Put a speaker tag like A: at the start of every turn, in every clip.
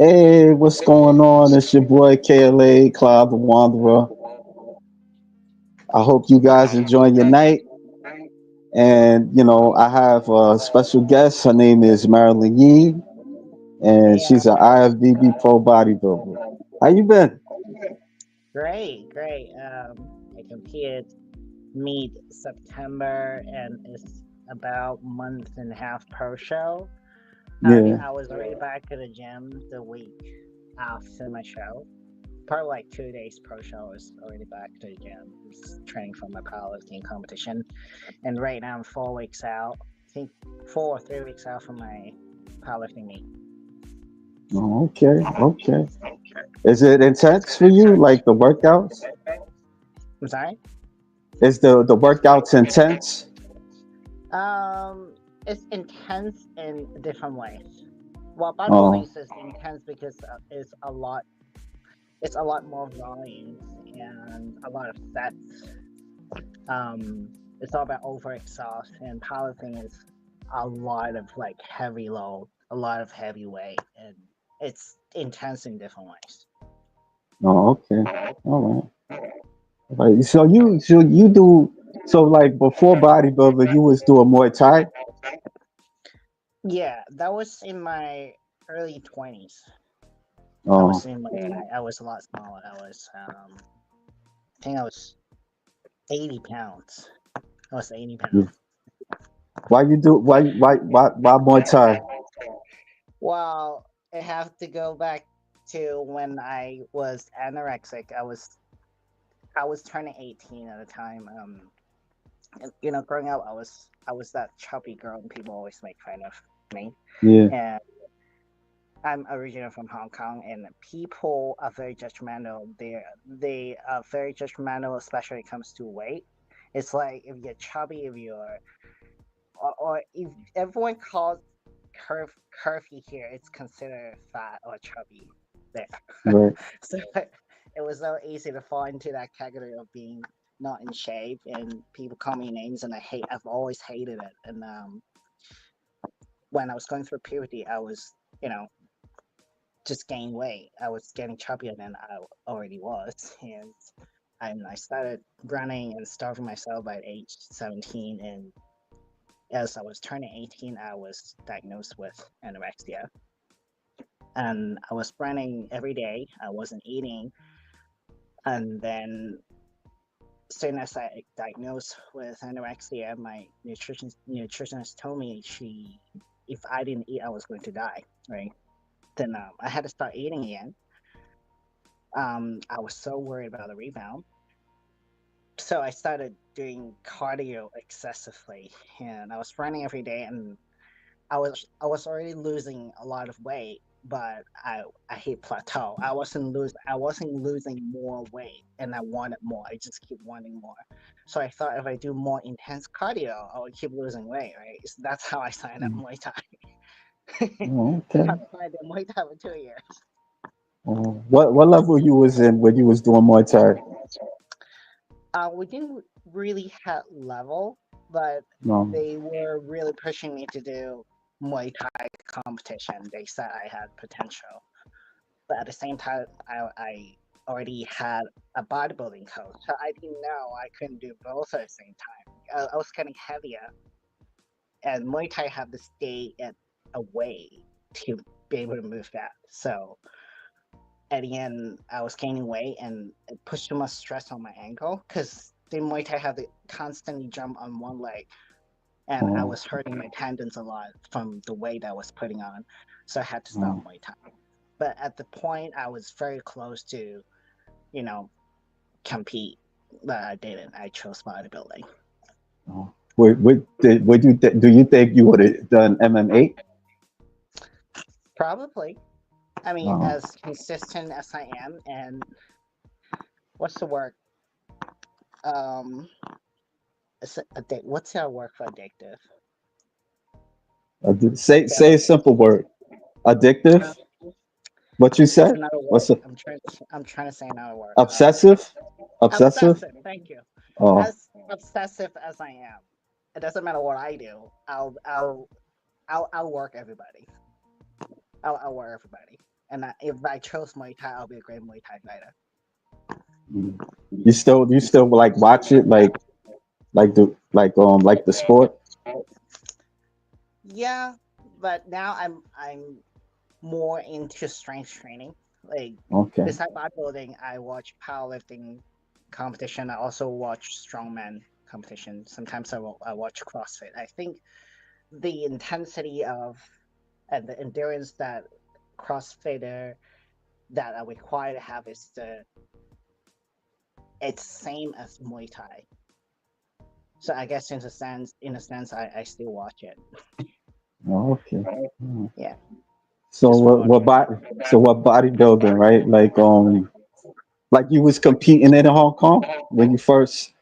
A: Hey, what's going on? It's your boy KLA, Cloud the Wanderer. I hope you guys enjoying your night. And, I have a special guest. Her name is Marilyn Yee, and
B: Yeah,
A: she's an IFBB pro bodybuilder. How you been?
B: great. I competed mid September, and it's about month and a half per show.
A: Yeah.
B: I was already back at the gym the week after my show. Probably like 2 days pro show. I was already back to the gym. Was training for my powerlifting competition, and right now I'm 4 weeks out. I think 4 or 3 weeks out from my powerlifting meet.
A: Oh, okay, okay. Is it intense for you, like the workouts?
B: I'm sorry.
A: Is the workouts intense?
B: It's intense in different ways. Well, bodybuilding
A: Oh,
B: is intense because it's a lot more volumes and a lot of sets. It's all about overexhaust, and powerlifting is a lot of like heavy load, a lot of heavy weight, and it's intense in different ways.
A: oh, okay. All right. Right. So you do so like before bodybuilder, you was doing Muay Thai.
B: Yeah, that was in my early 20s. I
A: Oh,
B: was in my I was a lot smaller. I think I was 80 pounds. I was 80
A: yeah.
B: pounds.
A: Why Muay Thai?
B: Well, I have to go back to when I was anorexic. I was turning 18 at the time. And, growing up, I was that chubby girl, and people always make fun of me.
A: Yeah,
B: And I'm originally from Hong Kong, and people are very judgmental. They are very judgmental, especially when it comes to weight. It's like if you're chubby, if you're or if everyone calls curve curvy here, it's considered fat or chubby there.
A: right.
B: So it was so easy to fall into that category of being not in shape, and people call me names, and I've always hated it. And when I was going through puberty, I was, you know, just gained weight. I was getting chubbier than I already was, and I started running and starving myself by age 17. And as I was turning 18, I was diagnosed with anorexia. And I was running every day. I wasn't eating. And then, soon as I diagnosed with anorexia, my nutritionist told me if I didn't eat, I was going to die. Right. Then I had to start eating again. I was so worried about the rebound, so I started doing cardio excessively, and I was running every day, and I was already losing a lot of weight, but I hit plateau. I wasn't losing more weight, and I wanted more. I just keep wanting more. So I thought if I do more intense cardio, I would keep losing weight, right? So that's how I signed up
A: Mm.
B: Muay Thai.
A: Oh, okay.
B: That's why I did Muay Thai for 2 years.
A: Oh, what level you was in when you was doing Muay Thai?
B: We didn't really have level, but
A: No.
B: they were really pushing me to do Muay Thai competition. They said I had potential, but at the same time, I already had a bodybuilding coach, so I didn't know I couldn't do both at the same time. I was getting heavier, and Muay Thai had to stay at a weight to be able to move that. So at the end, I was gaining weight, and it pushed too much stress on my ankle because the Muay Thai had to constantly jump on one leg, and I
A: Oh,
B: was hurting my tendons a lot from the weight I was putting on. So I had to stop
A: oh,
B: Muay Thai. But at the point, I was very close to, you know, compete, but I didn't. I chose bodybuilding.
A: oh. Do you think you would have done MMA?
B: Probably. I mean,
A: Oh,
B: as consistent as I am, and what's the word? Um, what's our word for addictive?
A: say a simple word. Addictive? What you
B: It's
A: said?
B: another
A: What's
B: word.
A: it?
B: I'm trying to say another word.
A: Obsessive? Obsessive?
B: Obsessive. Thank you.
A: Oh,
B: As obsessive as I am, it doesn't matter what I do. I'll work everybody. I'll work everybody. And if I chose Muay Thai, I'll be a great Muay Thai fighter.
A: Mm. You still like watch it like the sport?
B: Yeah, but now I'm more into strength training. Like
A: Okay.
B: besides bodybuilding, I watch powerlifting competition. I also watch strongman competition. Sometimes I watch CrossFit. I think the intensity of and the endurance that CrossFitter that are required to have is the it's same as Muay Thai. So I guess in a sense, I still watch it.
A: Oh, okay. Mm.
B: Yeah,
A: So
B: just
A: what
B: promoting it.
A: what bodybuilding, right? Like you was competing in Hong Kong when you
B: I've
A: first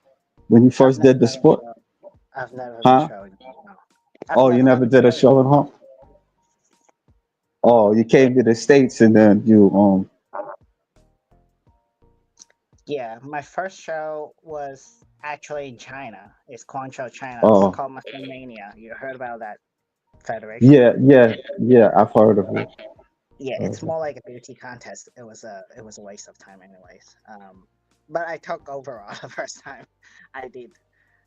B: never
A: did the
B: done a
A: sport?
B: show. I've never done a
A: Huh?
B: show. No. I've
A: Oh, you
B: never done
A: never
B: a
A: did a
B: show.
A: show in Hong. Oh, you came to the States and then you
B: Yeah, my first show was actually in China. It's Guangzhou, China. It's
A: oh
B: called Muscle Mania. You heard about that federation?
A: yeah, I've heard of it.
B: Yeah,
A: Heard
B: it's
A: of it.
B: more like a beauty contest. It was a waste of time, anyways. But I took overall the first time I did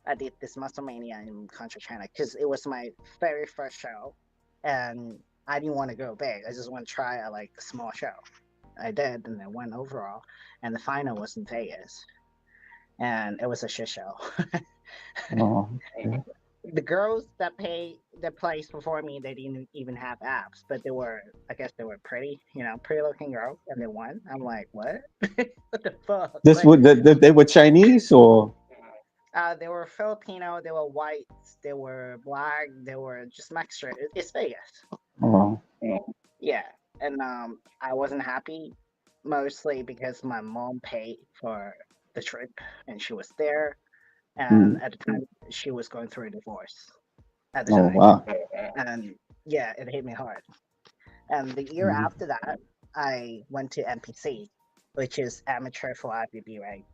B: I did this Muscle Mania in Guangzhou, China, because it was my very first show, and I didn't want to go big. I just want to try a like small show. I did, and I went overall, and the final was in Vegas, and it was a shit show.
A: Oh, okay.
B: The girls that placed before me, they didn't even have abs, but I guess they were pretty, pretty looking girls, and they won. I'm like, what? What the fuck?
A: This
B: Like,
A: would they were Chinese or
B: they were Filipino, they were white, they were black, they were just mixture. It's Vegas.
A: oh,
B: Yeah, and I wasn't happy, mostly because my mom paid for the trip, and she was there, and
A: mm,
B: at the time she was going through a divorce at the
A: oh
B: time,
A: wow.
B: and yeah, it hit me hard. And the year
A: Mhm.
B: after that, I went to NPC, which is amateur for IFBB, right?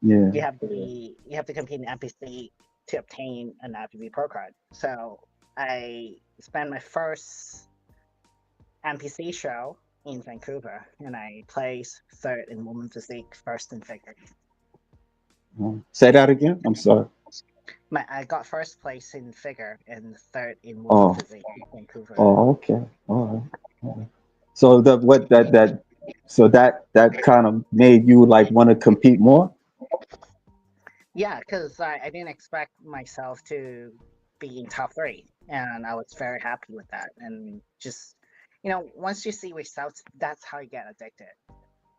A: Yeah.
B: You have to compete in NPC to obtain an IFBB pro card. So I spent my first NPC show in Vancouver, and I placed third in woman physique, first in figure.
A: Say that again. I'm sorry.
B: I got first place in figure and third in woman
A: Oh,
B: physique in Vancouver.
A: oh, okay. All right. All right. So that what that so that kind of made you like want to compete more?
B: Yeah, because I didn't expect myself to be in top three, and I was very happy with that. And just, once you see results, that's how you get addicted.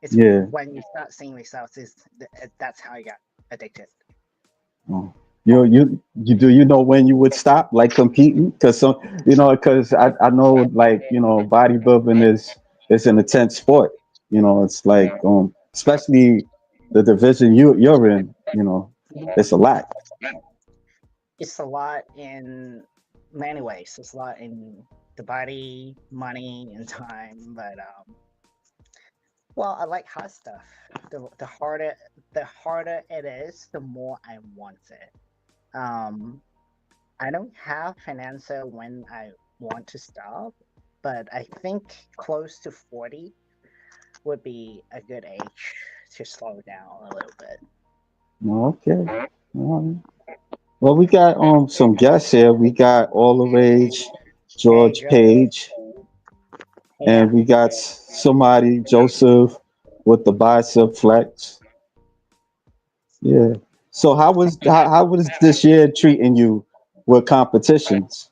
B: It's
A: Yeah.
B: when you start seeing results, that's how you get addicted.
A: Oh. You do you know when you would stop like competing? Because some because I know like bodybuilding is an intense sport. It's like especially the division you're in.
B: Mhm.
A: It's a lot.
B: It's a lot in many ways. It's a lot in the body, money, and time. But well, I like hard stuff. The harder it is, the more I want it. Um, I don't have an answer when I want to stop, but I think close to 40 would be a good age to slow down a little bit.
A: Okay. Um, well, we got some guests here. We got All the Rage,
B: Hey,
A: George
B: Joe.
A: Page,
B: Yeah.
A: and we got somebody Joseph with the bicep flex. Yeah. So how was this year treating you with competitions?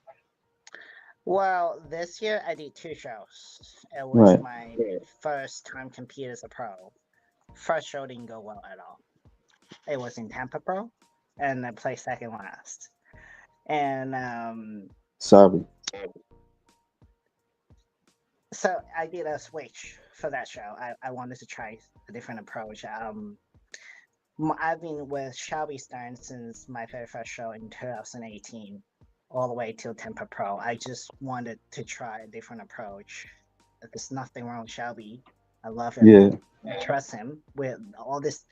B: Well, this year I did two shows. It was
A: Right.
B: my first time compete as a pro. First show didn't go well at all. It was in Tampa Pro, and I placed second last. And
A: Sorry.
B: so I did a switch for that show. I wanted to try a different approach. I've been with Shelby Stern since my very first show in 2018, all the way till Tampa Pro. I just wanted to try a different approach. There's nothing wrong with Shelby. I love him.
A: Yeah.
B: I trust him with all this.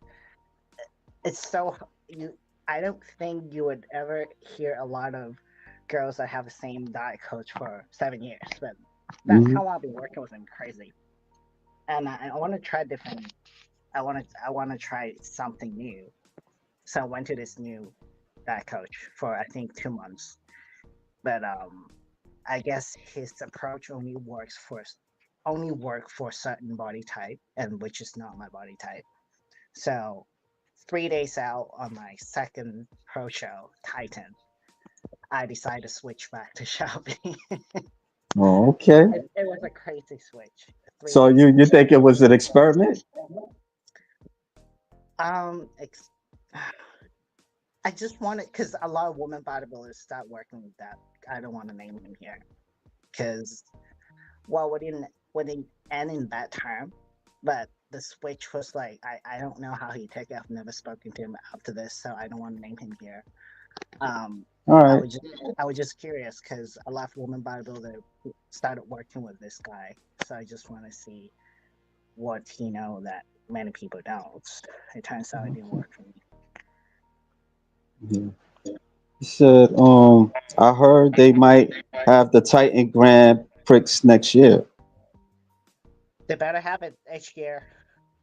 B: It's so you. I don't think you would ever hear a lot of girls that have the same diet coach for 7 years, but that's
A: Hmm.
B: how I've been working with him. Crazy. and I want to try different. I want to try something new. So I went to this new coach for I think 2 months, but I guess his approach only work for certain body type, and which is not my body type. So 3 days out on my second pro show, Titan, I decided to switch back to shopping.
A: Oh, okay.
B: It was a crazy switch. Three
A: So
B: days.
A: you think it was an experiment?
B: Um, ex- I just wanted because a lot of women bodybuilders start working with that. I don't want to name him here because well, we didn't end in that term, but the switch was like I don't know how he took it. I've never spoken to him after this, so I don't want to name him here. Um,
A: All
B: I
A: right.
B: was just I was just curious because a lot of women bodybuilder started working with this guy, so I just want to see what he know that many people don't. It turns out it didn't work for me.
A: Yeah. He said, I heard they might have the Titan Grand Prix next year.
B: They better have it each year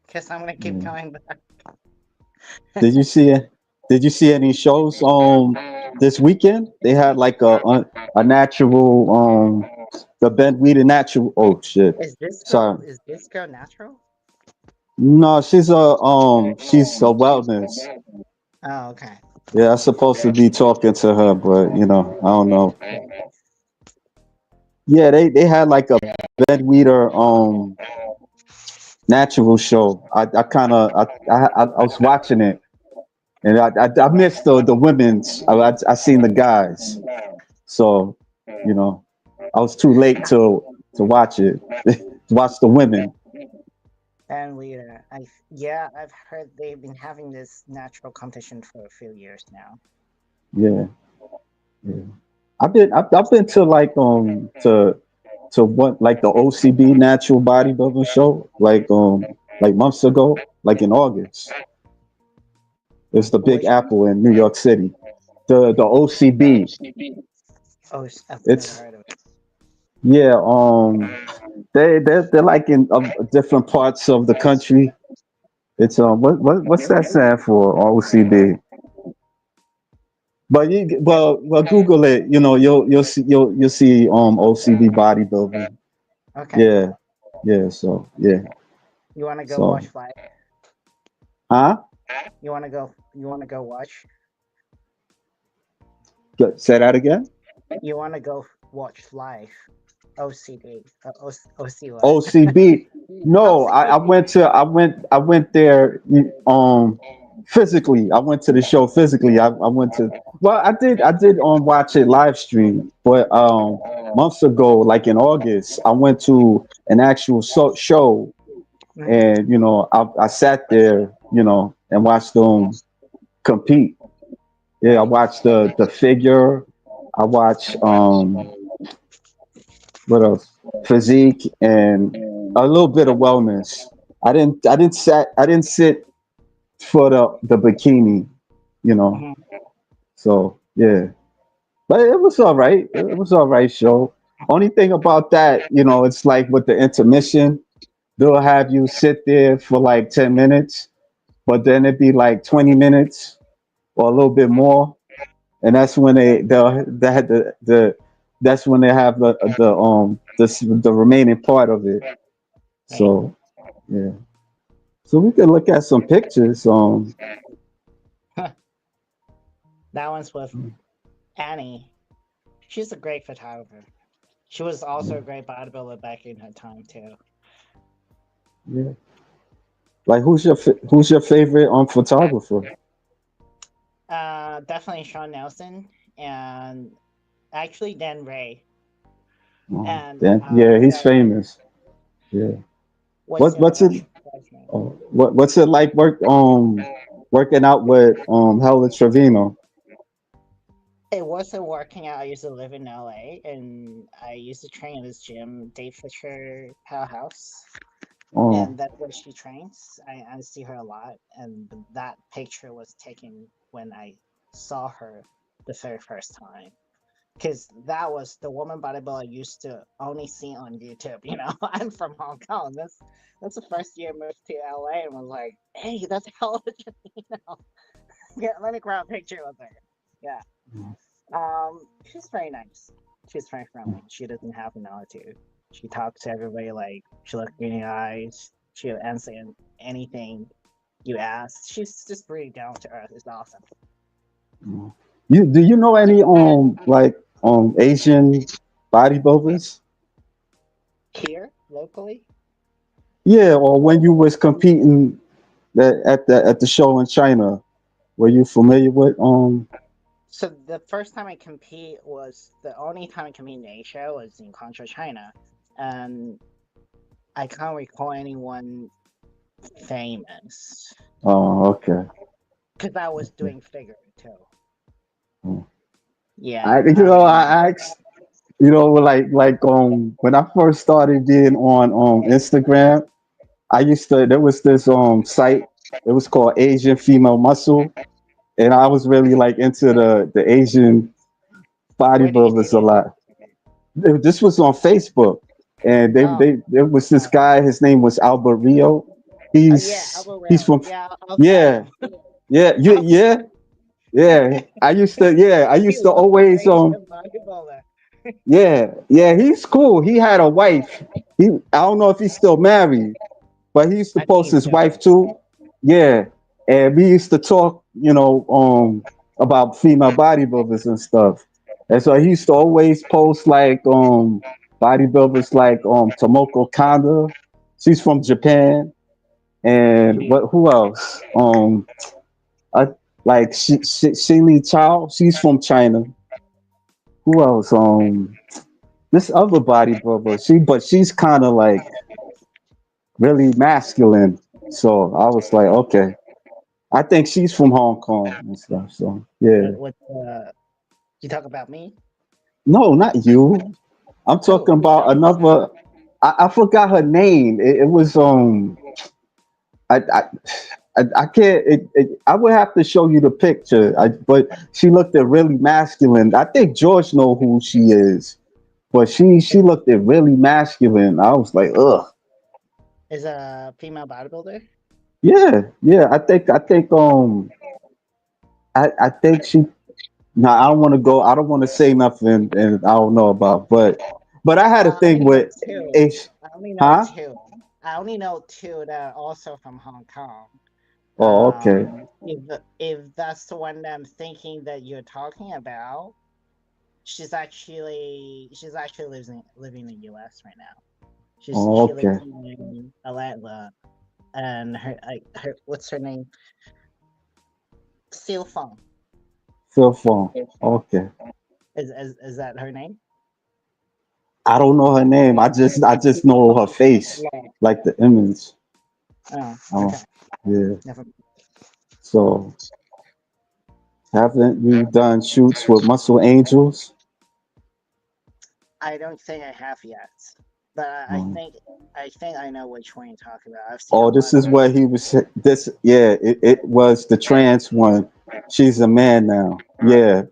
B: because I'm gonna keep
A: Yeah.
B: coming back.
A: Did you see it? Did you see any shows this weekend? They had like a natural the Ben Weeder natural. Oh shit! Sorry.
B: Is this girl natural?
A: No, she's a wellness.
B: Oh, okay.
A: Yeah, I'm supposed to be talking to her, but I don't know. Yeah, they had like a Ben Weeder natural show. I kind of I was watching it, and I missed the women's. I seen the guys, so you know I was too late to watch it. To watch the women.
B: And yeah, I've heard they've been having this natural competition for a few years now.
A: Yeah, yeah. I've been to like to what like the OCB natural bodybuilding show like months ago, like in August. It's the Big
B: Which one?
A: Apple in New York City. The OCB.
B: Oh, I've never
A: It's
B: heard of it.
A: yeah. They're like in different parts of the country. It's what's that stand for? OCB. But well Google it. You'll see OCB bodybuilding.
B: Okay,
A: Yeah, yeah. So yeah.
B: you want to go watch
A: So
B: Fly?
A: huh?
B: You want to go watch?
A: Say that again.
B: You want to go watch live? OCD. OC what?
A: OCB. No,
B: OCD.
A: I went there physically. I went to the show physically. I went to well I did watch it live stream, but months ago, like in August, I went to an actual show
B: Mhm.
A: and I sat there, and watched them compete. Yeah, I
B: Nice.
A: watched the figure. I watched what else? Physique and a little bit of wellness. I didn't sit for the bikini, you know.
B: Mhm.
A: So yeah, but it was all right. It was all right show. Only thing about that, it's like with the intermission, they'll have you sit there for like 10 minutes, but then it'd be like 20 minutes or a little bit more, and that's when they had that's when they have the remaining part of it.
B: Right.
A: So yeah, so we could look at some pictures.
B: That one's with Annie. She's a great photographer. She was also a great bodybuilder back in her time too.
A: Yeah, like who's your favorite photographer?
B: Definitely Sean Nelson and actually Dan Ray. And
A: Then yeah, he's famous. Yeah.
B: what's the other
A: What's
B: one?
A: it what's it like working out with Helen Trevino?
B: It wasn't working out. I used to live in LA and I used to train at this gym, Dave Fisher Powerhouse.
A: Oh,
B: And that's where she trains. I see her a lot. And that picture was taken when I saw her the very first time. because that was the woman bodybuilder I used to only see on YouTube. You know, I'm from Hong Kong. That's the first year I moved to LA and was like, hey, that's how you know. Yeah, let me grab a picture with her. Yeah. She's very nice. She's very friendly. She doesn't have an attitude. She talks to everybody like she looks in the eyes. She'll answer anything you ask. She's just really down to earth. It's awesome.
A: You do you know any like Asian bodybuilders?
B: Here, locally,
A: Yeah, or when you was competing at the show in China, were you familiar with
B: so the first time I compete was the only time I competed in Asia was in Contra, China, and I can't recall anyone famous
A: Oh, okay.
B: because I was
A: Okay.
B: doing figure too.
A: Oh.
B: Yeah.
A: I asked, like when I first started being on Instagram, I used to there was this site, it was called Asian Female Muscle, and I was really like into the Asian
B: Where did you see
A: bodybuilders a
B: this?
A: lot. This was on Facebook, and
B: Oh,
A: there was this
B: oh,
A: guy. His name was Albert Rio.
B: yeah, Elbow
A: He's
B: Rail.
A: from
B: Yeah, I'll try
A: yeah
B: him.
A: yeah yeah. I
B: He
A: used to
B: loves
A: always
B: Asian bodybuilder.
A: yeah. He's cool. He had a wife. I don't know if he's still married, but he used to
B: I think
A: post
B: he's
A: his
B: still
A: wife
B: married.
A: too. Yeah, and we used to talk, about female bodybuilders and stuff. And so he used to always post like bodybuilders like Tomoko Kanda. She's from Japan, and
B: She,
A: what? Who else? I, like Shili Chao. She's from China. Who else? This other bodybuilder. She's kind of like really masculine. So I was like, okay. I think she's from Hong Kong and stuff. So yeah.
B: what? You talk about me?
A: No, not you. I'm talking
B: Who
A: about
B: else?
A: another. I forgot her name. It was I I I can't. I would have to show you the picture. But she looked at really masculine. I think George know who she is, but she
B: Is
A: looked at really masculine. I was like, ugh.
B: is a female bodybuilder?
A: Yeah. I think she. Now I don't want to go. I don't want to say nothing, and I don't know about. But I had a
B: I
A: thing
B: only know
A: with
B: two.
A: H.
B: I only know
A: Huh?
B: two. I only know two that are also from Hong Kong.
A: Oh, okay.
B: If that's the one that I'm thinking that you're talking about, she's actually living in the U.S. right now.
A: Oh,
B: She lives
A: okay.
B: in Atlanta, and her what's her name? Seal Fong.
A: Cell phone. Okay.
B: Is that her name?
A: I don't know her name. I just know her face,
B: Yeah.
A: like the image.
B: Oh,
A: Oh,
B: okay.
A: yeah.
B: Never.
A: So haven't you done shoots with Muscle Angels?
B: I don't think I have yet, but
A: Um,
B: I think I know which one you're talking about. I've seen a
A: oh,
B: lot
A: this
B: of
A: is
B: their.
A: where he was. This, yeah, it was the trans one. She's a man now. Yeah,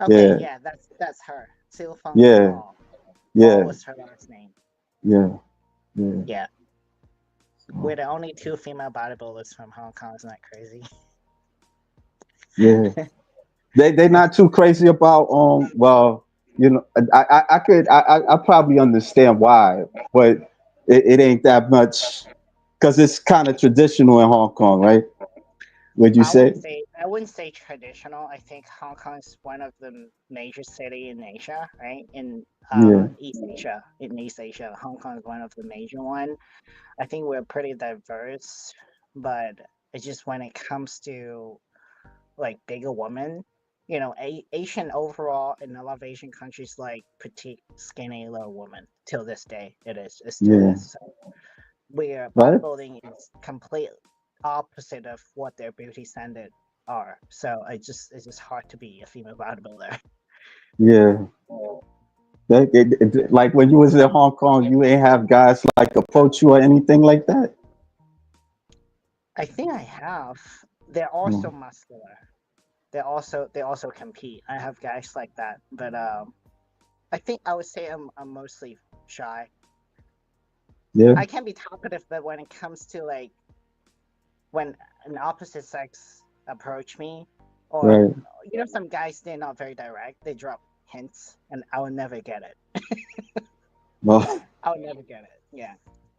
B: Okay,
A: yeah,
B: yeah, that's her. Seal Fong
A: yeah,
B: Paul. Paul
A: yeah,
B: was her last name.
A: yeah, yeah.
B: Yeah, we're
A: So,
B: the only two female bodybuilders from Hong Kong. Isn't that crazy?
A: yeah. They're not too crazy about well, I could I probably understand why, but it ain't that much because it's kind of traditional in Hong Kong, right? Would you say?
B: I wouldn't say traditional. I think Hong Kong is one of the major city in Asia, right? In
A: Yeah,
B: East Asia. In East Asia, Hong Kong is one of the major one. I think we're pretty diverse, but it's just when it comes to like bigger women, Asian overall in a lot of Asian countries like petite, skinny little woman. Till this day, it still
A: yeah,
B: is. So where
A: right?
B: bodybuilding is complete opposite of what their beauty standard are. So it's just hard to be a female bodybuilder.
A: Yeah. Like when you was in Hong Kong, you ain't have guys like approach you or anything like that.
B: I think I have. They're also
A: Mm.
B: muscular. they also compete. I have guys like that, but I think I would say I'm mostly shy.
A: Yeah,
B: I can be talkative, but when it comes to like when an opposite sex approach me, or
A: right.
B: some guys they're not very direct. They drop hints, and I will never get it.
A: Oh,
B: I will never get it. Yeah,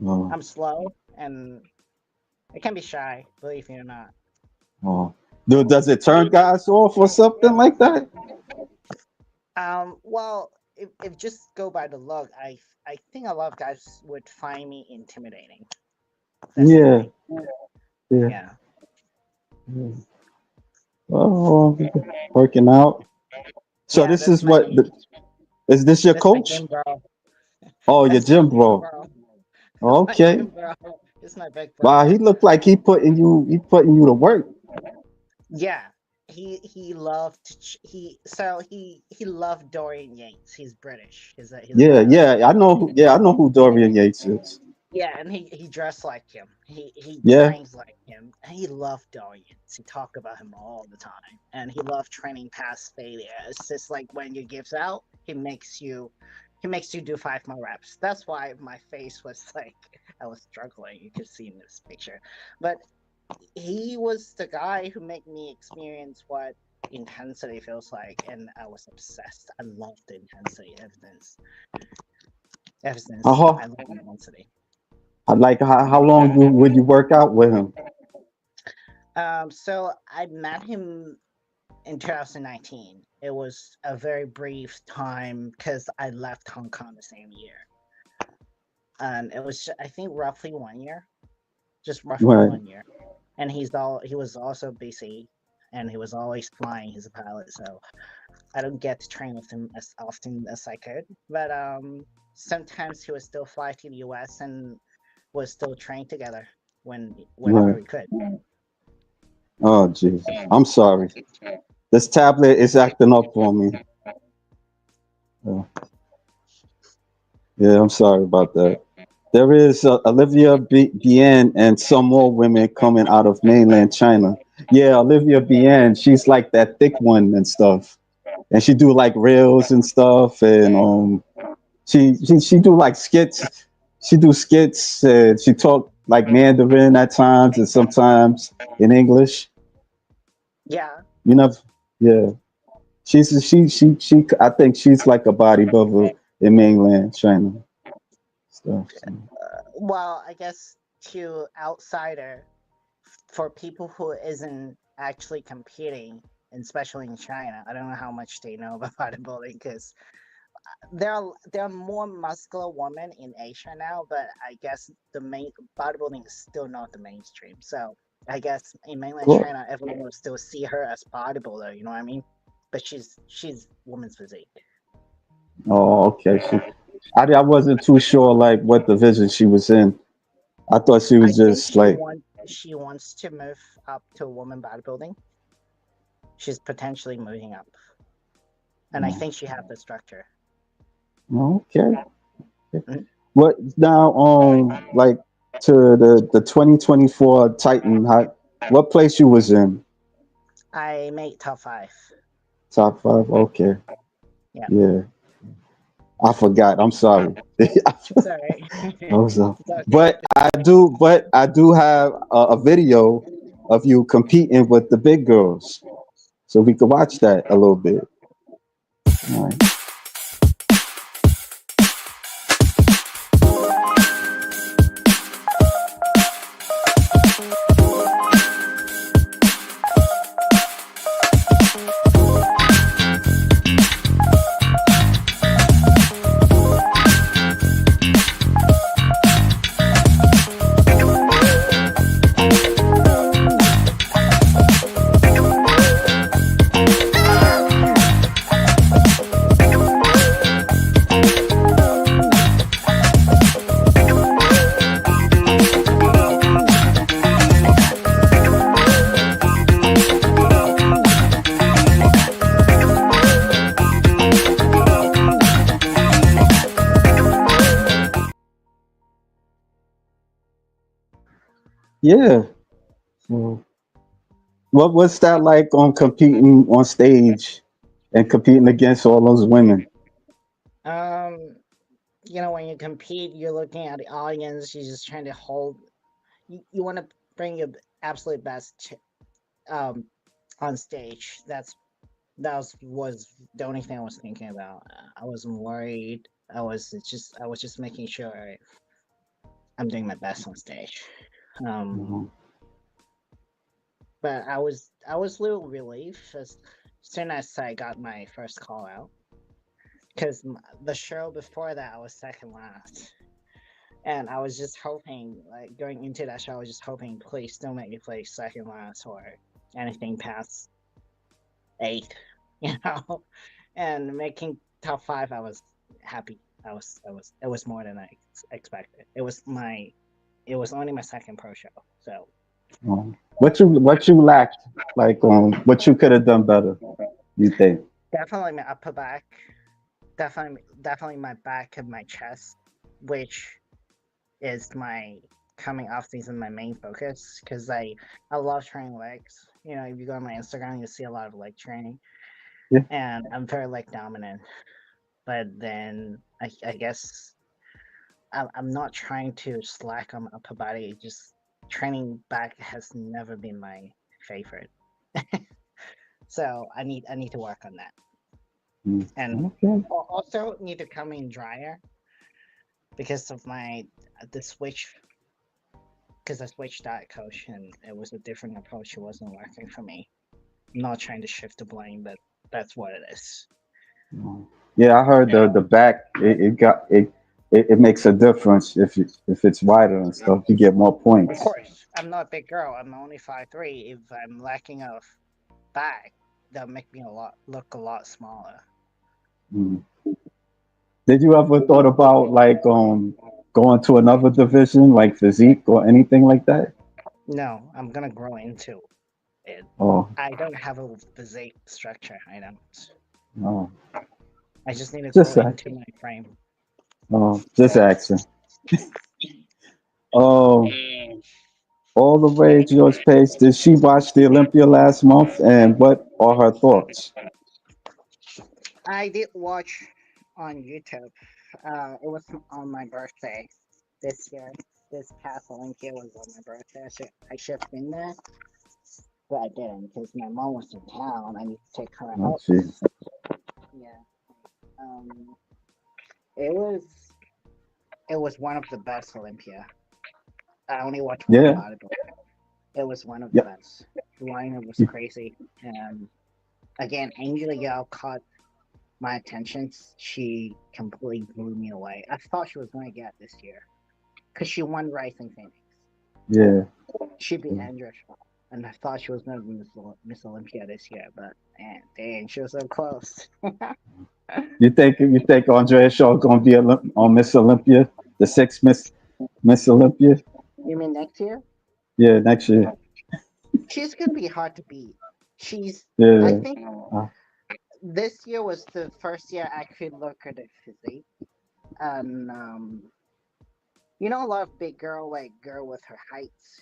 A: oh,
B: I'm slow, and I can be shy. Believe me or not.
A: oh. Does it turn guys off or something like that?
B: Well, if just go by the look, I think a lot of guys would find me intimidating. That's the
A: Yeah,
B: thing.
A: yeah.
B: Yeah.
A: Yeah. Oh, working out. So
B: Yeah,
A: this is what is this your
B: that's my
A: coach?
B: gym bro.
A: Oh, your
B: That's my
A: gym
B: gym
A: bro.
B: bro. That's my
A: Okay.
B: gym bro. It's my big
A: Wow, he
B: brother.
A: looked like he putting you to work.
B: Yeah. He loved he loved Dorian Yates. He's British. He's a
A: Yeah,
B: bodybuilder.
A: yeah. I know who Dorian Yates is.
B: Yeah, and he dressed like him. He
A: Yeah.
B: trains like him. And he loved Dorian. He talked about him all the time, and he loved training past failure. It's just like when you gives out, he makes you do 5 more reps. That's why my face was like I was struggling. You can see in this picture, but he was the guy who made me experience what intensity feels like, and I was obsessed. I loved the intensity ever since
A: How
B: I love intensity.
A: like how long would you work out with him?
B: So I met him in 2019. It was a very brief time because I left Hong Kong the same year, and it was I think roughly 1 year, just roughly
A: Right,
B: 1 year. And he was also busy, and he was always flying. He's a pilot, so I don't get to train with him as often as I could. But sometimes he would still fly to the US and would still train together whenever
A: right.
B: we could.
A: Oh Jesus. I'm sorry. This tablet is acting up on me. Uh, yeah, I'm sorry about that. There is Olivia Bien and some more women coming out of mainland China. Yeah, Olivia Bien, she's like that thick one and stuff. And she do like reels and stuff, and she do like skits. She do skits. She talk like Mandarin at times, and sometimes in English.
B: Yeah.
A: You know, yeah. She. I think she's like a bodybuilder in mainland China stuff. So.
B: Well, I guess to outsider, for people who isn't actually competing, especially in China, I don't know how much they know about bodybuilding because there are more muscular women in Asia now, but I guess the main bodybuilding is still not the mainstream. So I guess in mainland
A: Cool.
B: China, everyone will still see her as bodybuilder. You know what I mean? But she's woman's physique.
A: Oh, okay. I wasn't too sure like what division she was in. I thought she
B: I
A: was
B: think
A: just like,
B: she wants to move up to woman bodybuilding. She's potentially moving up, and I
A: oh,
B: think she has the structure.
A: okay.
B: Mhm.
A: What now? Like to the 2024 Titan. What place you was in?
B: I made top 5.
A: Top five. Okay.
B: Yeah,
A: Yeah. I forgot. I'm sorry.
B: it's all right. It's okay.
A: But I do have a video of you competing with the big girls, so we could watch that a little bit. All right. Yeah. So what's that like on competing on stage and competing against all those women?
B: Um, when you compete, you're looking at the audience. You're just trying to hold. You want to bring your absolute best um on stage. That was the only thing I was thinking about. I wasn't worried. I was just making sure I'm doing my best on stage. Um,
A: Mhm.
B: but I was a little relieved as soon as I got my first call out, because the show before that I was second last, and I was just hoping, like going into that show, I was just hoping, please don't make me play second last or anything past eighth, you know, and making top five. I was happy. It was more than I expected. It was only my second pro show, so
A: What you lacked, like what you could have done better, you think?
B: definitely my upper back, definitely my back and my chest, which is my coming off season my main focus, because I love training legs. If you go on my Instagram, you'll see a lot of leg training,
A: Yeah.
B: and I'm very leg dominant. But then I guess I'm not trying to slack on my upper body. Just training back has never been my favorite. So I need to work on that,
A: Mm.
B: and
A: Okay.
B: also need to come in drier because of my the switch. Because I switched diet coach and it was a different approach. It wasn't working for me. I'm not trying to shift the blame, but that's what it is.
A: Mm. Yeah, I heard the back it makes a difference if it's wider and stuff. You get more
B: Of
A: points.
B: course, I'm not a big girl. I'm only 5'3". If I'm lacking of back, that'll make me look a lot smaller.
A: Mm. Did you ever thought about like going to another division like physique or anything like that?
B: No, I'm gonna grow into it.
A: Oh,
B: I don't have a physique structure. I don't.
A: no.
B: I just need to grow
A: Just that.
B: into my frame.
A: Oh, just
B: So
A: asking. Oh, all the rage George Pace. Did she watch the Olympia last month? And what are her thoughts?
B: I did watch on YouTube. It was on my birthday this year. This past Olympia was on my birthday. I should have been there, but I didn't because my mom was in town. I need to take her
A: Oh,
B: out.
A: gee.
B: Yeah. Um. It was one of the best Olympia. I only watched one
A: Yeah.
B: bodybuilder. It was one of the
A: Yeah.
B: best. The lineup was crazy. And again, Angela Yao caught my attention. She completely blew me away. I thought she was going to get this year because she won Rising Phoenix.
A: Yeah.
B: She beat Andrea Shaw, and I thought she was going to be Miss Olympia this year, but man, dang, she was so close.
A: You think Andrea Shaw gonna be on Miss Olympia, the sixth Miss Olympia?
B: You mean next year?
A: Yeah, next year.
B: She's going to be hard to beat. I
A: Yeah.
B: think
A: Uh,
B: this year was the first year I could look at the physique. And a lot of big girl with her heights,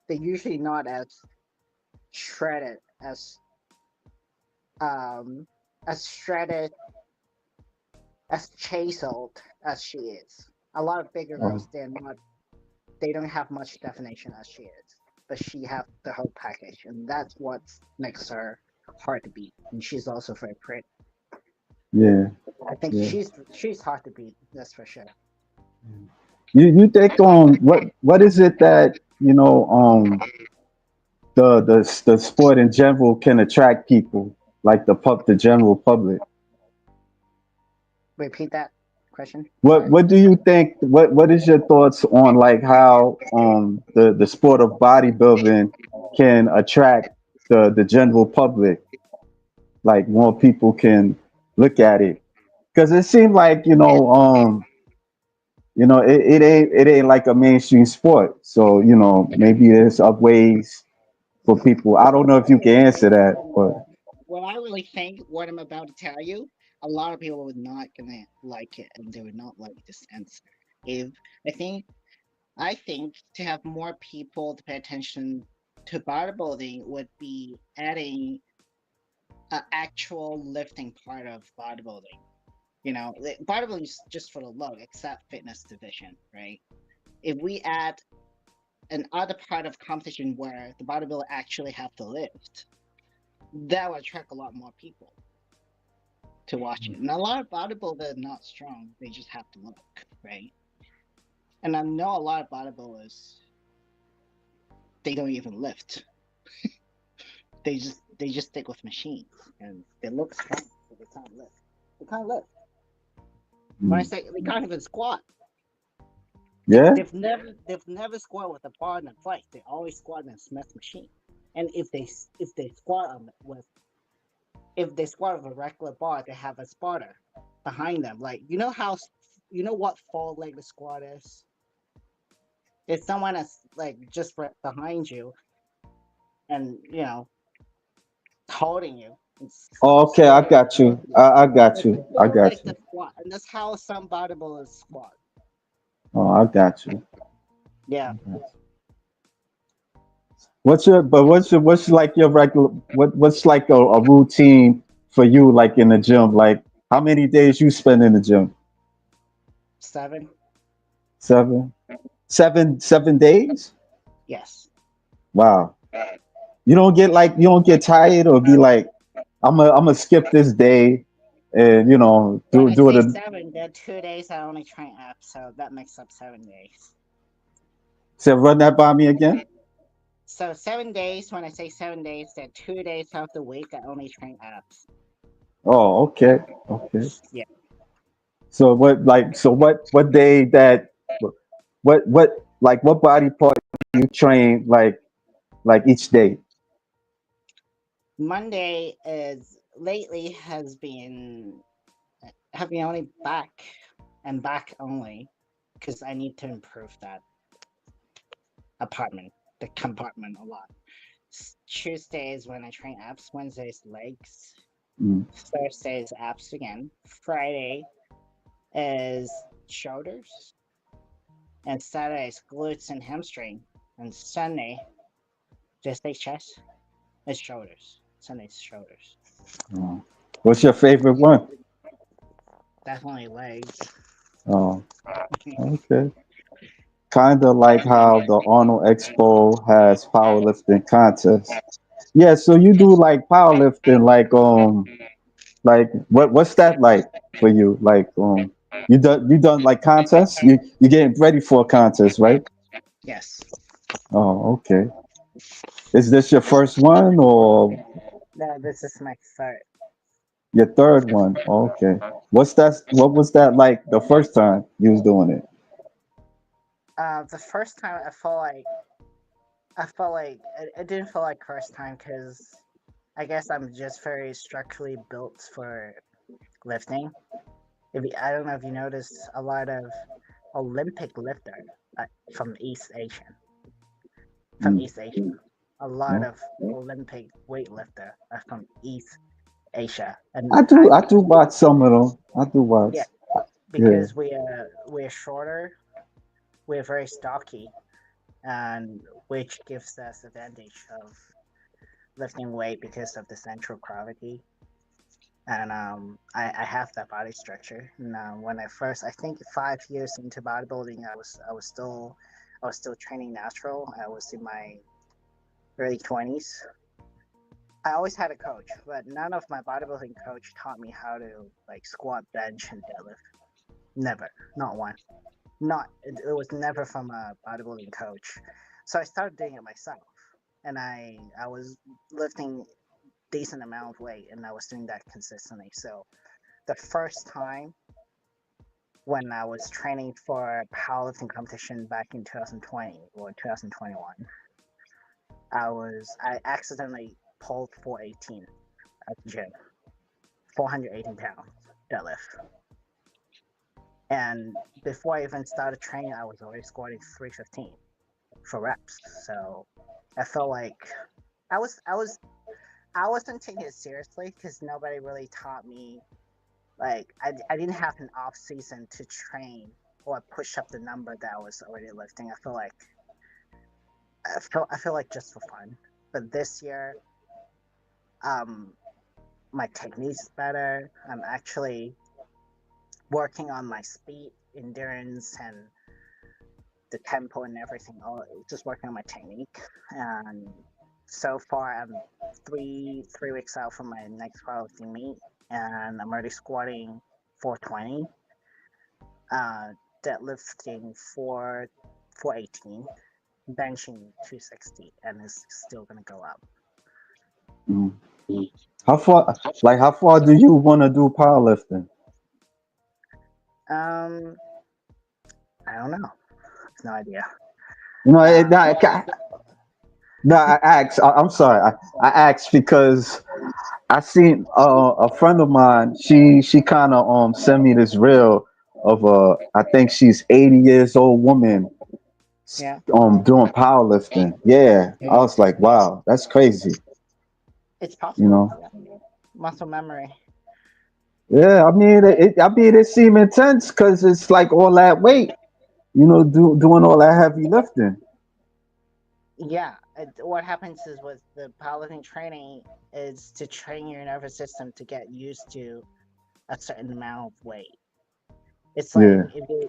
B: they're usually not as shredded um as shredded as chiseled as she is. A lot of bigger
A: oh,
B: girls, they don't have much definition as she is, but she have the whole package, and that's what makes her hard to beat. And she's also very pretty.
A: yeah.
B: I think
A: Yeah.
B: she's hard to beat. That's for sure.
A: You think what is it that the sport in general can attract people like the general public?
B: Repeat that question.
A: What
B: Sorry.
A: what do you think? What is your thoughts on like how the sport of bodybuilding can attract the general public? Like more people can look at it because it seems like it ain't like a mainstream sport. So maybe there's up ways for people. I don't know if you can answer that, but
B: What I really think, what I'm about to tell you, a lot of people would not gonna like it, and they would not like this answer. If I think, I think to have more people to pay attention to bodybuilding would be adding an actual lifting part of bodybuilding. Bodybuilding is just for the look, except fitness division, right? If we add an other part of competition where the bodybuilder actually have to lift, that will attract a lot more people to watch it. And a lot of bodybuilders are not strong; they just have to look, right? And I know a lot of bodybuilders they don't even lift; they just stick with machines, and they look strong, but they can't lift. They can't lift. When I
A: Mm.
B: say they can't even squat, they,
A: Yeah.
B: they've never they've never squat with a bar in a fight. They always squat in a Smith machine. And if they squat with a regular bar, they have a spotter behind them. Like you know what four-legged squat is? It's someone that's like just right behind you and holding you and
A: Oh, okay, I
B: supporting.
A: got you. I got
B: It's
A: you. I got
B: four-legged
A: you.
B: squat, and that's how some bodybuilders squat.
A: Oh, I got you.
B: Yeah,
A: What's like your regular what's like a routine for you like in the gym? Like how many days you spend in the gym?
B: 7.
A: Seven? 7 days?
B: Yes.
A: Wow. You don't get tired or be like, I'm gonna skip this day and
B: When I
A: do it
B: say
A: a,
B: 7, there are 2 days I only train up, so that makes up 7 days.
A: say run that by me again.
B: So 7 days, when I say 7 days, there are 2 days of the week I only train abs.
A: Oh, okay. Okay.
B: Yeah.
A: What day that what like what body part you train like each day?
B: Monday is lately have been only back and back only because I need to improve that the compartment a lot. Tuesdays when I train abs, Wednesdays legs,
A: Mm.
B: Thursdays abs again, Friday is shoulders, and Saturday is glutes and hamstring, and Sunday just like chest is shoulders. Sunday's shoulders.
A: Oh. What's your favorite one?
B: Definitely legs.
A: Oh, okay. Kind of like how the Arnold Expo has powerlifting contests. Yeah, so you do
B: Yes.
A: like powerlifting, like what's that like for you? Like you done like contests? You getting ready for a contest, right?
B: Yes.
A: Oh, okay. Is this your first one or
B: No, this is my third.
A: your third one? Okay. What was that like the first time you was doing it?
B: The first time I didn't feel like first time because I guess I'm just very structurally built for lifting. I don't know if you noticed a lot of Olympic lifter uh, from East Asian from
A: Mm,
B: East Asia. A lot
A: yeah.
B: of Olympic weightlifter are from East Asia, and
A: I do watch some of them. I do watch.
B: yeah,
A: Yeah.
B: because we're shorter, we're very stocky, and which gives us advantage of lifting weight because of the central gravity. And I have that body structure. And when I think 5 years into bodybuilding, I was still training natural. I was in my early 20s. I always had a coach, but none of my bodybuilding coach taught me how to like squat, bench, and deadlift. Never, not one. Not it was never from a bodybuilding coach. So I started doing it myself, and I was lifting decent amount of weight, and I was doing that consistently. So the first time when I was training for a powerlifting competition back in 2020 or 2021, I accidentally pulled 418 at the gym, 418 pounds deadlift. And before I even started training, I was already squatting 315 for reps. So I felt like I was I was I wasn't taking it seriously because nobody really taught me. Like I didn't have an off season to train or push up the number that I was already lifting. I feel like I feel like just for fun. But this year, um, my technique's better. I'm actually working on my speed, endurance, and the tempo and everything. All just working on my technique. And so far, I'm three weeks out from my next powerlifting meet, and I'm already squatting 420, uh, deadlifting 418, benching 260, and it's still gonna go up.
A: Mm. How far do you want to do powerlifting?
B: Um, I don't know. No idea.
A: You know,
B: Uh,
A: no, I asked. I'm sorry. I asked because I seen a friend of mine. She kind of sent me this reel of I think she's 80 years old woman
B: yeah,
A: doing powerlifting. Yeah, I was like, wow, that's crazy.
B: it's
A: You
B: possible.
A: know.
B: Yeah. Muscle memory.
A: Yeah, I mean, it seemed intense because it's like all that weight. Doing all that heavy lifting.
B: Yeah, what happens is with the powerlifting training is to train your nervous system to get used to a certain amount of weight. It's like
A: Yeah,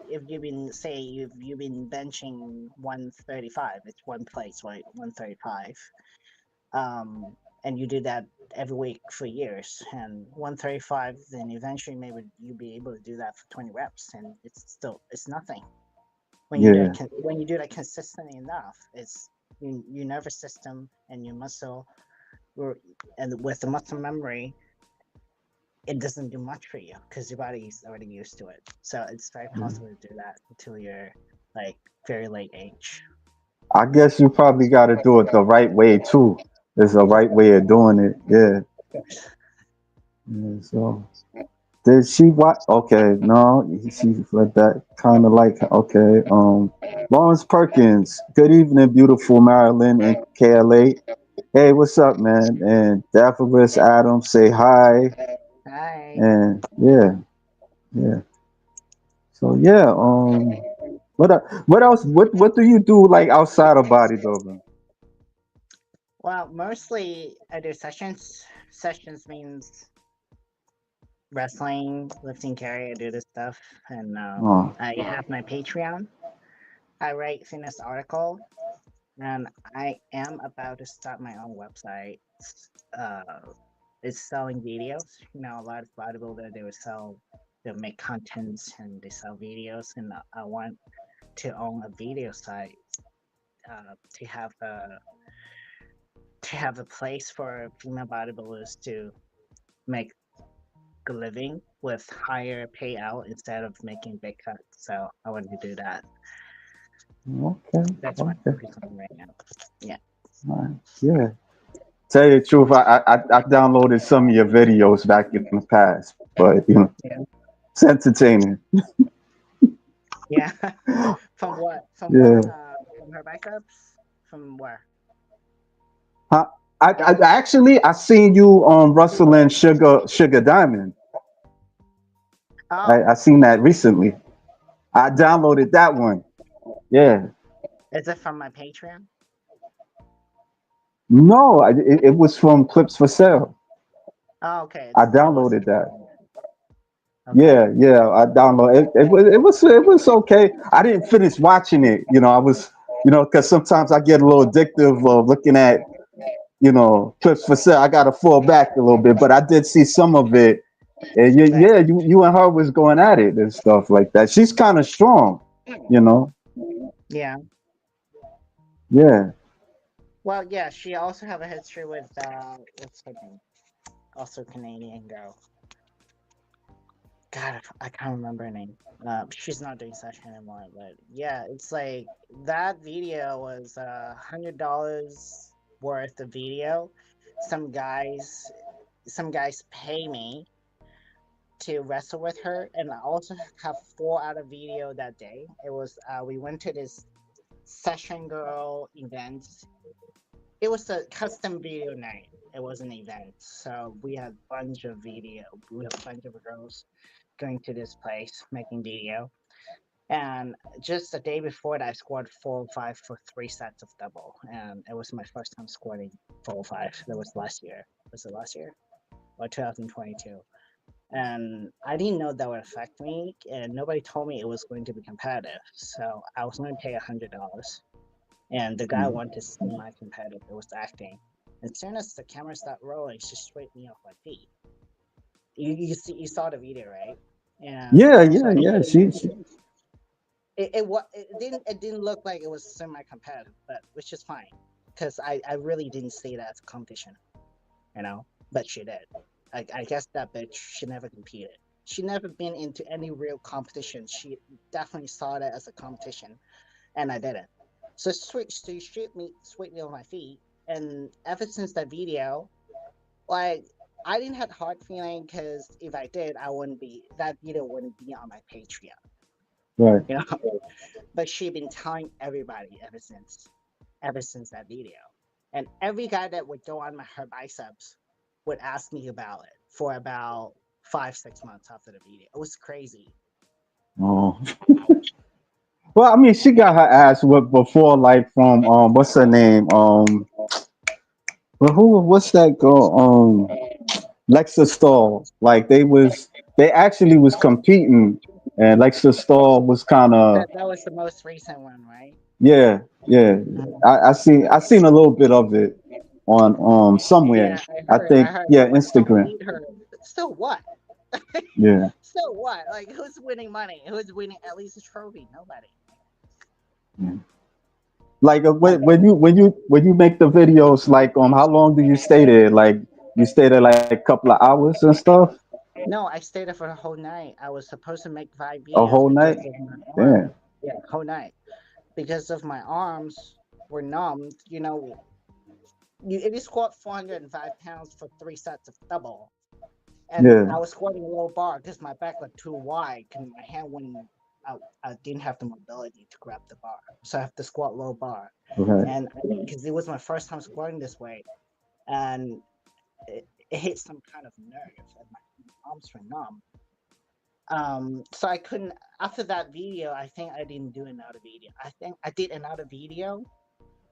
B: if you've been say you've been benching 135, it's one place, right? 135. And you do that every week for years, and 135, then eventually maybe you'll be able to do that for 20 reps, and it's nothing.
A: yeah,
B: When you do that consistently enough, it's your nervous system and your muscle, and with the muscle memory, it doesn't do much for you because your body's already used to it. So it's very
A: yeah.
B: possible to do that until you're like very late age.
A: I guess you probably got to do it the right way too. There's a right way of doing it. Yeah. Yeah, so did she what? Okay, no, she let that kind of like okay. Lawrence Perkins. Good evening, beautiful Marilyn and KLA. Hey, what's up, man? And Daphnis Adams say hi.
B: Hi.
A: And yeah, yeah. So yeah, what else? What do you do like outside of bodybuilding?
B: Well, mostly I do sessions. Sessions means wrestling, lifting, carry. I do this stuff, and
A: Oh,
B: I have my Patreon. I write fitness article, and I am about to start my own website. Uh, it's selling videos. A lot of bodybuilders they make contents and they sell videos, and I want to own a video site to have a place for female bodybuilders to make a living with higher payout instead of making big cuts. So I want to do that.
A: okay,
B: That's what I'm
A: okay,
B: focusing on right now. Yeah.
A: all right, yeah. Tell you the truth, I downloaded some of your videos back in the past, but
B: Yeah.
A: it's entertaining.
B: Yeah. From what? From what?
A: Yeah.
B: From her backups? From where?
A: Huh? I actually I seen you on Russell and Sugar Diamond. I
B: Oh,
A: seen that recently. I downloaded that one. Yeah.
B: is it from my Patreon?
A: No, it was from Clips for Sale.
B: Oh, okay.
A: I
B: It was.
A: downloaded that.
B: Okay.
A: Yeah, yeah. I downloaded it. It was okay. I didn't finish watching it. I was because sometimes I get a little addictive looking at Clips for Sale. I got to fall back a little bit, but I did see some of it. And
B: Right.
A: yeah, you and her was going at it and stuff like that. She's kind of strong, you know.
B: Yeah.
A: Yeah.
B: Well, yeah. She also have a history with what's her name? Also Canadian girl. God, I can't remember her name. She's not doing session anymore, but yeah, it's like that video was $100 worth of video. Some guys, some guys pay me to wrestle with her, and I also have 4 out of video that day. It was we went to this session girl event. It was a custom video night. It was an event, so we had a bunch of video. We had a bunch of girls going to this place making video, And just the day before that, I scored 405 for 3 sets of double, and it was my first time scoring 405. That was last year. Was it last year or 2022? And I didn't know that would affect me, and nobody told me it was going to be competitive. So I was going to pay $100, and the guy wanted to see my competitive. It was acting. As soon as the camera started rolling, she straightened me off my feet. You saw the video, right? And
A: Yeah,
B: so
A: yeah, yeah. She
B: it didn't look like it was semi-competitive, but which is fine, because I really didn't see that as a competition, but she did. I guess that bitch, she never competed. She never been into any real competition. She definitely saw that as a competition, and I didn't. So she swept me on my feet, and ever since that video, like, I didn't have hard feeling, because if I did, I wouldn't be that video wouldn't be on my Patreon,
A: right.
B: you know. But she been telling everybody ever since that video, and every guy that would go on her biceps would ask me about it for about 5 6 months after the video. It was crazy.
A: Oh. Well, I mean, she got her ass whipped before, like from what's her name? Well, what's that girl? Lexa Stall. Like they actually was competing, and Lexa Stall was kind of,
B: That was the most recent one, right?
A: yeah, yeah.
B: Mhm.
A: I seen a little bit of it on somewhere.
B: Yeah, I
A: I
B: heard. I
A: think,
B: heard.
A: yeah,
B: But she
A: Instagram.
B: beat her. So what?
A: Yeah.
B: So what? Like, who's winning money? Who's winning at least a trophy? Nobody.
A: Yeah. Like
B: Like,
A: when you make the videos, like how long do you stay there? Like you stay there like a couple of hours and stuff?
B: no, I stayed there for the whole night. I was supposed to make five
A: A
B: videos
A: whole night?
B: because of my arm.
A: Damn.
B: Yeah, whole night, because of my arms were numbed. If you squat 405 pounds for 3 sets of double, and
A: Yeah.
B: I was squatting a low bar because my back was too wide, and my hand wouldn't. I didn't have the mobility to grab the bar, so I have to squat low bar.
A: Okay.
B: And because it was my first time squatting this way, and it hit some kind of nerve, and my arms were numb. So I couldn't. After that video, I think I didn't do another video. I think I did another video,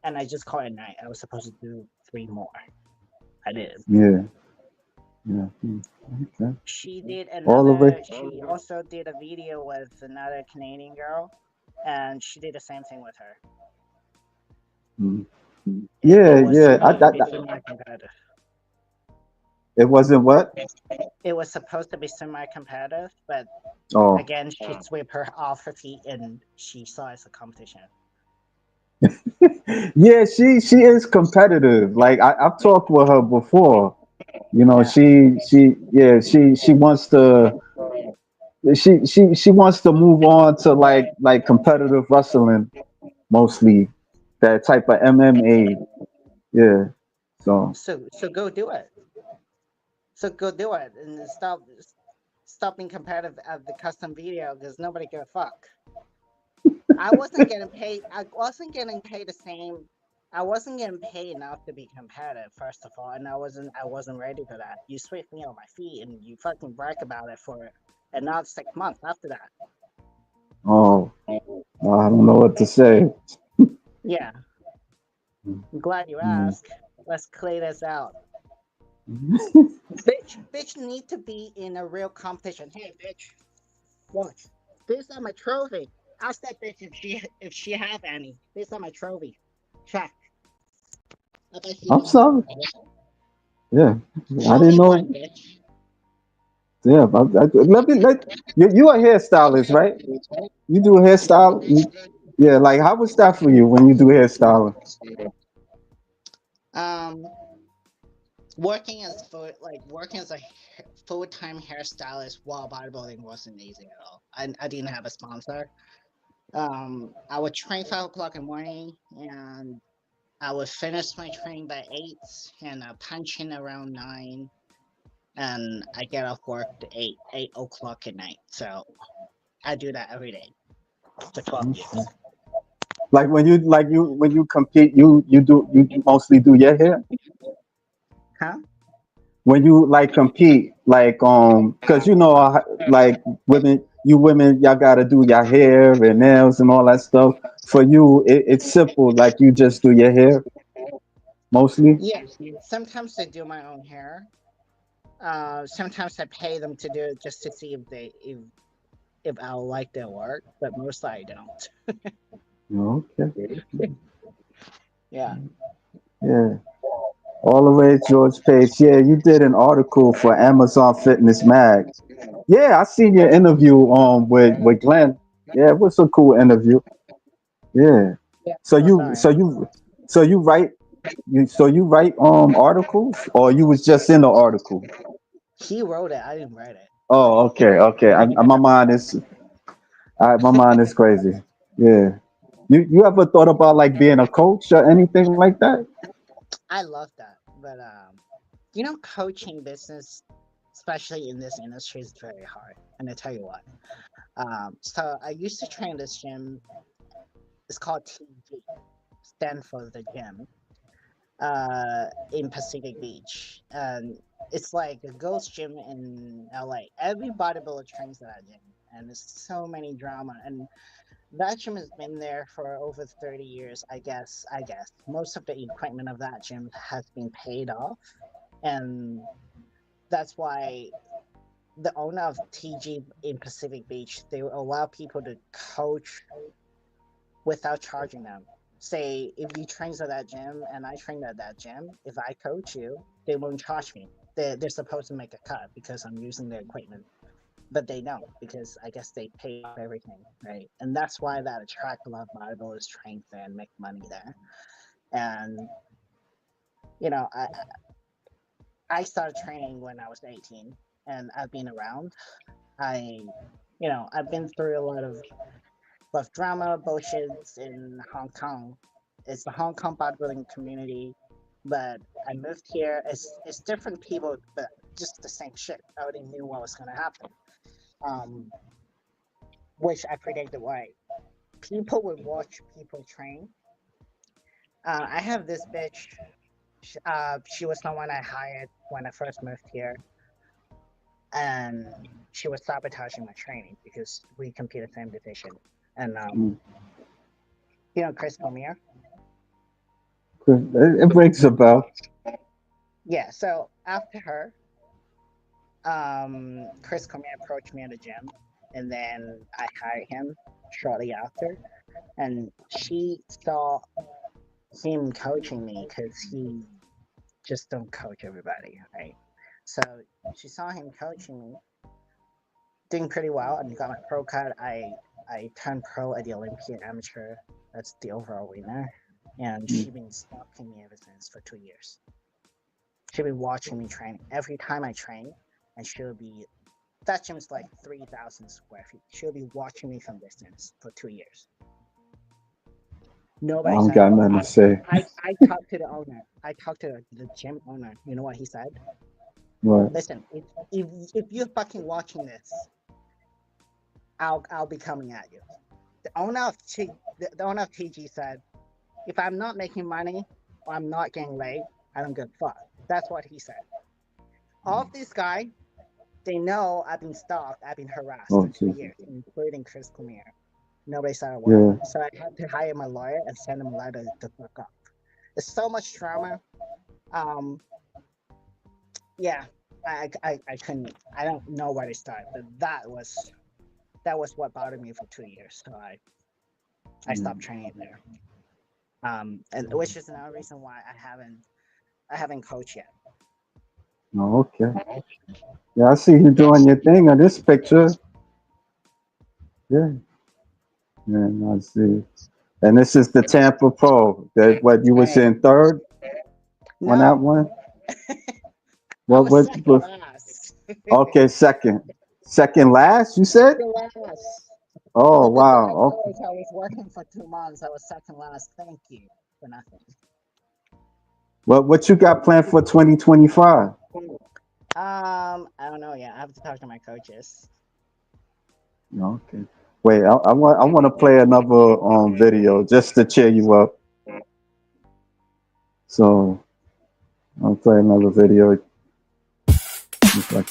B: and I just called it a night. I was supposed to do three more. I did.
A: Yeah. Yeah. Okay.
B: She did
A: All the way.
B: another. She also did a video with another Canadian girl, and she did the same thing with her.
A: Mm.
B: It
A: Yeah,
B: was
A: yeah.
B: supposed to be semi-competitive.
A: It wasn't what?
B: It was supposed to be semi-competitive, but
A: Oh.
B: again, she swept her off her feet, and she saw it as a competition.
A: Yeah, she is competitive. Like I've talked with her before.
B: Yeah.
A: She wants to she wants to move on to like competitive wrestling mostly, that type of MMA. Yeah. So
B: So go do it. So go do it, and stop being competitive at the custom video, because nobody give a fuck. I wasn't getting paid. I wasn't getting paid the same. I wasn't getting paid enough to be competitive, first of all, and I wasn't ready for that. You swept me on my feet, and you fucking brag about it for another 6 months after that.
A: oh, I don't know what to say.
B: Yeah, I'm glad you
A: Yeah.
B: asked. Let's clear this out. Bitch need to be in a real competition. Hey, bitch, watch. These are my trophy. Ask that bitch if she have any. These are my trophy. Check. I bet she
A: I'm
B: don't have
A: sorry.
B: any.
A: Yeah, I
B: Show
A: didn't
B: me one,
A: know.
B: bitch.
A: Yeah, you a hairstylist, right? You do hairstyle. Yeah, like how was that for you when you do hairstyling?
B: Um, working as a full-time hairstylist while bodybuilding wasn't easy at all. I didn't have a sponsor. I would train 5 o'clock in the morning, and I would finish my training by 8, and I punch in around 9, and I get off work at 8 o'clock at night. So I do that every day for 12 years.
A: Like when you compete, you mostly do your hair.
B: Huh?
A: When you like compete, like because like women. you women, y'all gotta do your hair and nails and all that stuff. For you, it's simple. Like you just do your hair mostly.
B: Yeah, sometimes I do my own hair. Sometimes I pay them to do it just to see if I'll like their work, but mostly I don't.
A: Okay.
B: Yeah.
A: Yeah. All the way, George Page. Yeah, you did an article for Amazon Fitness Mag. Yeah, I seen your interview with Glenn. Yeah, it was a cool interview. Yeah.
B: Yeah.
A: So
B: Oh,
A: you
B: sorry.
A: so you so you write you write articles, or you was just in the article?
B: He wrote it. I didn't write it.
A: Oh, okay, okay. My mind is crazy. Yeah. You ever thought about like being a coach or anything like that?
B: I love that, but coaching business, especially in this industry, is very hard. And I tell you what. So I used to train this gym. It's called TG, stand for the gym, in Pacific Beach, and it's like a ghost gym in LA. Every bodybuilder trains at that gym, and there's so many drama. And that gym has been there for over 30 years. I guess most of the equipment of that gym has been paid off, and that's why the owner of TG in Pacific Beach, they will allow people to coach without charging them. Say if you train at that gym and I train at that gym, if I coach you, they won't charge me. They're supposed to make a cut because I'm using their equipment, but they don't because I guess they pay off everything, right? And that's why that attract a lot of bodybuilders train there and make money there. And you know, I started training when I was 18, and I've been around. I, I've been through a lot of drama, bullshits in Hong Kong. It's the Hong Kong bodybuilding community, but I moved here. It's different people, but just the same shit. I already knew what was gonna happen. Um, which I predicted right. People would watch people train. I have this bitch. She was someone I hired when I first moved here, and she was sabotaging my training because we compete in the same division. And
A: Mm.
B: Chris Cormier.
A: It rings a bell.
B: Yeah. So after her, Chris Cormier approached me at the gym, and then I hired him shortly after, and she saw him coaching me because he just don't coach everybody, right? So she saw him coaching me, doing pretty well, and got my pro card. I turned pro at the Olympian Amateur. That's the overall winner, and
A: Mm.
B: she been stalking me ever since for 2 years. She'll be watching me train every time I train, and she'll be that gym's like 3,000 square feet. She'll be watching me from distance for 2 years.
A: I
B: Nobody
A: don't
B: said a
A: got
B: word.
A: nothing to say.
B: I talked to the owner. I talked to the gym owner. You know what he said?
A: What?
B: Listen, if you're fucking watching this, I'll be coming at you. The owner of TG said, if I'm not making money or I'm not getting laid, I don't give a fuck. That's what he said. All of these guys, they know I've been stalked, I've been harassed
A: Oh,
B: for two
A: Jesus.
B: years, including Chris Cormier. Nobody said a word.
A: Yeah.
B: So I had to hire my lawyer and send him a letter to fuck up. There's so much drama. Um, yeah, I couldn't. I don't know where to start, but that was what bothered me for 2 years. So I
A: Mm.
B: stopped training there. And which is another reason why I haven't coached yet.
A: Oh, okay. Yeah, I see you doing your thing on this picture. Yeah. Yeah, I see. And this is the Tampa Pro. That what you was
B: Hey,
A: in third on that
B: no,
A: one?
B: I
A: What
B: was second
A: what
B: last.
A: okay, second. Second last, you said?
B: Second last.
A: Oh
B: With the guy
A: wow.
B: coach I was working for 2 months, I was second last. Thank you for nothing.
A: What you got planned for 2025?
B: I don't know yet. I have to talk to my coaches.
A: Okay. Wait, I want to play another video just to cheer you up. So I'll play another video. Just like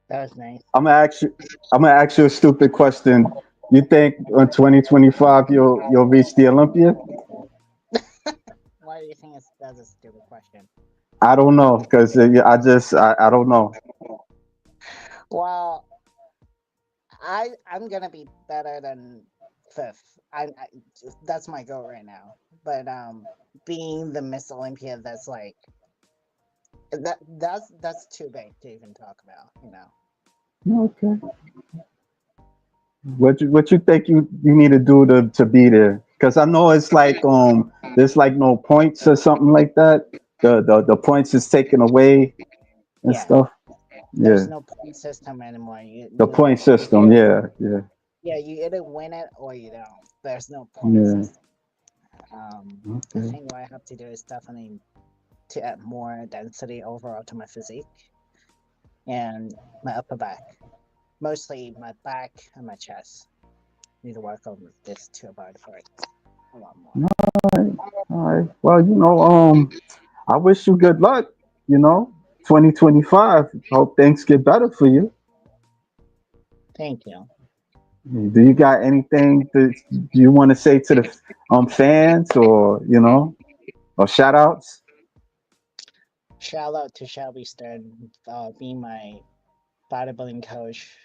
B: That was nice.
A: I'm gonna ask you. I'm gonna ask you a stupid question. You think in 2025 you'll reach the Olympia?
B: Why do you think that's a stupid question?
A: I don't know because I don't know.
B: Well, I'm gonna be better than fifth. That's my goal right now. But being the Miss Olympia, that's too big to even talk about. You know.
A: Okay. What you think you need to do to be there? Because I know it's like there's like no points or something like that. The points is taken away and
B: Yeah.
A: stuff. Yeah.
B: There's no point system anymore.
A: The point system. Yeah. Yeah.
B: Yeah, you either win it or you don't. There's no point
A: Yeah.
B: system. I
A: Okay.
B: think what I have to do is definitely to add more density overall to my physique and my upper back. Mostly my back and my chest. Need to work on this two body parts a lot more.
A: All right. Well, I wish you good luck. 2025. Hope things get better for you.
B: Thank you.
A: Do you got anything that you want to say to the fans or or shout outs?
B: Shout out to Shelby Stern, being my bodybuilding coach.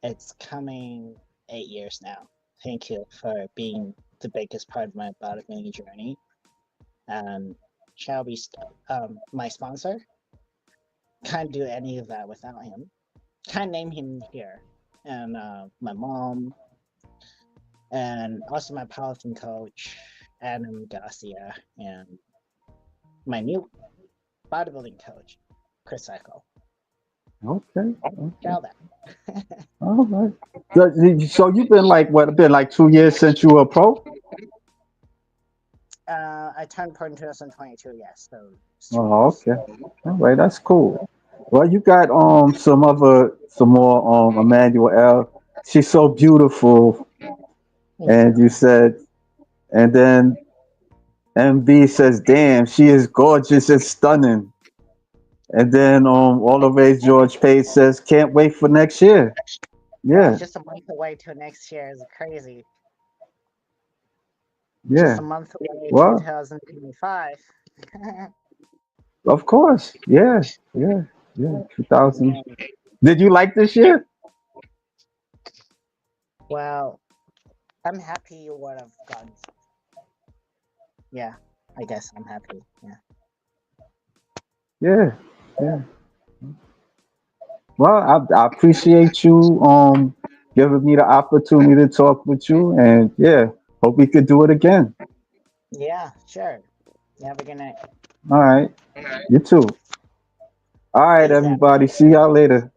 B: It's coming 8 years now. Thank you for being the biggest part of my bodybuilding journey. And Shelby, my sponsor, can't do any of that without him. Can't name him here. And my mom, and also my powerlifting coach, Adam Garcia, and my new bodybuilding coach, Chris Cycle.
A: Okay. Okay.
B: Shout out.
A: All right. So you've been like what? Been like 2 years since you were a pro?
B: I turned pro in 2022, yes, so it's two
A: Oh,
B: years.
A: okay. All right. That's cool. Well, you got some more Emmanuel L. She's so beautiful,
B: Thank
A: and
B: you.
A: you said, and then MB says, "Damn, she is gorgeous and stunning." And then all the way George Page says, "Can't wait for next year."
B: Well,
A: Yeah,
B: just a month away till next year is crazy. Just
A: yeah.
B: a month away,
A: Well,
B: 2025.
A: of course. Yeah, yeah, yeah. 2000. Did you like this year?
B: Well, I'm happy you would have gone. Yeah, I guess I'm happy. Yeah.
A: Yeah, yeah. Well, I appreciate you giving me the opportunity to talk with you, and yeah, hope we could do it again.
B: Yeah, sure. You have a good night.
A: All right, you too. All right,
B: Peace out.
A: everybody. See y'all later.